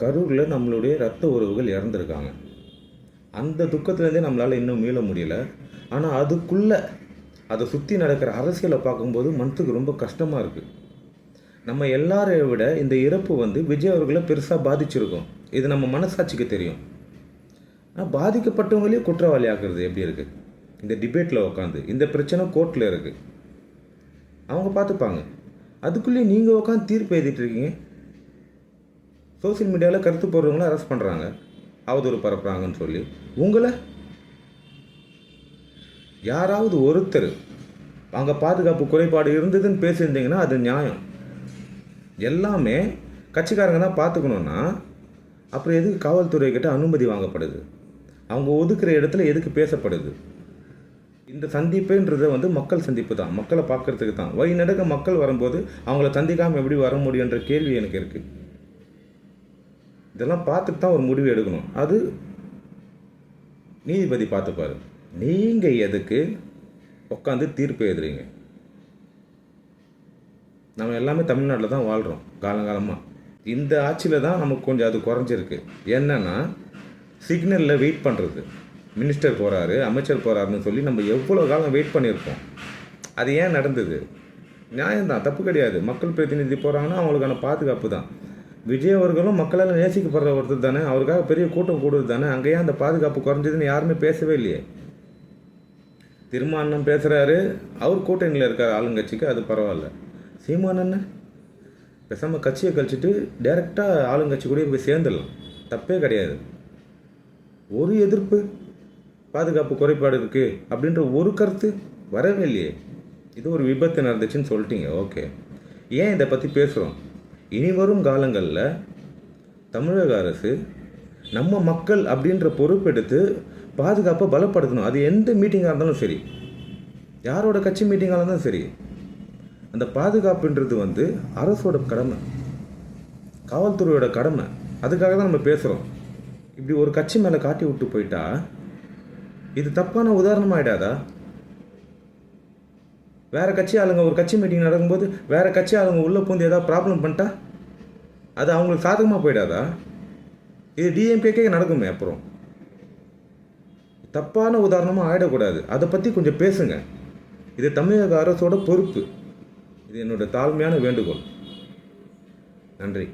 கரூரில் நம்மளுடைய இரத்த உறவுகள் இறந்துருக்காங்க. அந்த துக்கத்துலேருந்தே நம்மளால் இன்னும் மீள முடியல. ஆனால் அதுக்குள்ளே அதை சுற்றி நடக்கிற அரசியலை பார்க்கும்போது மனசுக்கு ரொம்ப கஷ்டமாக இருக்குது. நம்ம எல்லாரைய விட இந்த இறப்பு விஜய் அவர்களை பெருசாக பாதிச்சிருக்கோம். இது நம்ம மனசாட்சிக்கு தெரியும். ஆனால் பாதிக்கப்பட்டவங்களே குற்றவாளி ஆக்குறது எப்படி இருக்குது? இந்த டிபேட்டில் உட்காந்து இந்த பிரச்சனை கோர்ட்டில் இருக்குது, அவங்க பார்த்துப்பாங்க. அதுக்குள்ளேயே நீங்கள் உட்காந்து தீர்ப்பு எழுதிட்டு இருக்கீங்க. சோசியல் மீடியாவில் கருத்து போடுறவங்கள அரெஸ்ட் பண்ணுறாங்க, அவதூறு பரப்புறாங்கன்னு சொல்லி. உங்களை யாராவது ஒருத்தர் அங்கே பாதுகாப்பு குறைபாடு இருந்ததுன்னு பேசியிருந்தீங்கன்னா அது நியாயம். எல்லாமே கட்சிக்காரங்க தான் பார்த்துக்கணுன்னா அப்புறம் எதுக்கு காவல்துறைக்கிட்ட அனுமதி வாங்கப்படுது? அவங்க ஒதுக்குற இடத்துல எதுக்கு பேசப்படுது? இந்த சந்திப்புன்றது மக்கள் சந்திப்பு தான், மக்களை பார்க்குறதுக்கு தான். வழி நடக்க மக்கள் வரும்போது அவங்கள சந்திக்காமல் எப்படி வர முடியுன்ற கேள்வி எனக்கு இருக்குது. இதெல்லாம் பார்த்துட்டு தான் ஒரு முடிவு எடுக்கணும். அது நீதிபதி பார்த்துப்பாரு. நீங்கள் எதுக்கு உட்காந்து தீர்ப்பு எழுதுறீங்க? நம்ம எல்லாமே தமிழ்நாட்டில் தான் வாழ்கிறோம் காலங்காலமாக. இந்த ஆட்சியில் தான் நமக்கு கொஞ்சம் அது குறைஞ்சிருக்கு. என்னென்னா சிக்னலில் வெயிட் பண்ணுறது. மினிஸ்டர் போகிறாரு, அமைச்சர் போகிறாருன்னு சொல்லி நம்ம எவ்வளோ காலம் வெயிட் பண்ணியிருக்கோம். அது ஏன் நடந்தது? நியாயம்தான், தப்பு கிடையாது. மக்கள் பிரதிநிதி போகிறாங்கன்னா அவங்களுக்கான பாதுகாப்பு தான். விஜய் அவர்களும் மக்களால் நேசிக்கப்படுற ஒருத்தர் தானே, அவருக்காக பெரிய கூட்டம் கூடுது தானே. அங்கேயே அந்த பாதுகாப்பு குறைஞ்சதுன்னு யாருமே பேசவே இல்லையே. திருமாவளவன் பேசுகிறாரு, அவர் கூட்டணியில் இருக்கார் ஆளுங்கட்சிக்கு, அது பரவாயில்ல. சீமானண்ணன் பேசாமல் கட்சியை கழிச்சிட்டு டைரெக்டாக ஆளுங்கட்சி கூட போய் சேர்ந்துடலாம், தப்பே கிடையாது. ஒரு எதிர்ப்பு பாதுகாப்பு குறைபாடு இருக்குது அப்படின்ற ஒரு கருத்து வரவே இல்லையே. இது ஒரு விபத்து நடந்துச்சுன்னு சொல்லிட்டீங்க, ஓகே. ஏன் இதை பற்றி பேசுகிறோம்? இனி வரும் காலங்களில் தமிழக அரசு நம்ம மக்கள் அப்படின்ற பொறுப்பெடுத்து பாதுகாப்பை பலப்படுத்தணும். அது எந்த மீட்டிங்காக இருந்தாலும் சரி, யாரோட கட்சி மீட்டிங்காக இருந்தாலும் சரி, அந்த பாதுகாப்புன்றது அரசோட கடமை, காவல்துறையோட கடமை. அதுக்காக தான் நம்ம பேசுகிறோம். இப்படி ஒரு கட்சி மேலே காட்டி விட்டு போயிட்டா இது தப்பான உதாரணம் ஆகிடாதா? வேறு கட்சி ஆளுங்க ஒரு கட்சி மீட்டிங் நடக்கும்போது வேறு கட்சி ஆளுங்க உள்ளே பூந்து ஏதாவது ப்ராப்ளம் பண்ணிட்டா அது அவங்களுக்கு சாதகமாக போயிடாதா? இது டிஎம்கேக்கே நடக்குமே. அப்புறம் தப்பான உதாரணமாக ஆகிடக்கூடாது. அதை பற்றி கொஞ்சம் பேசுங்க. இது தமிழக அரசோட பொறுப்பு. இது என்னோட தாழ்மையான வேண்டுகோள். நன்றி.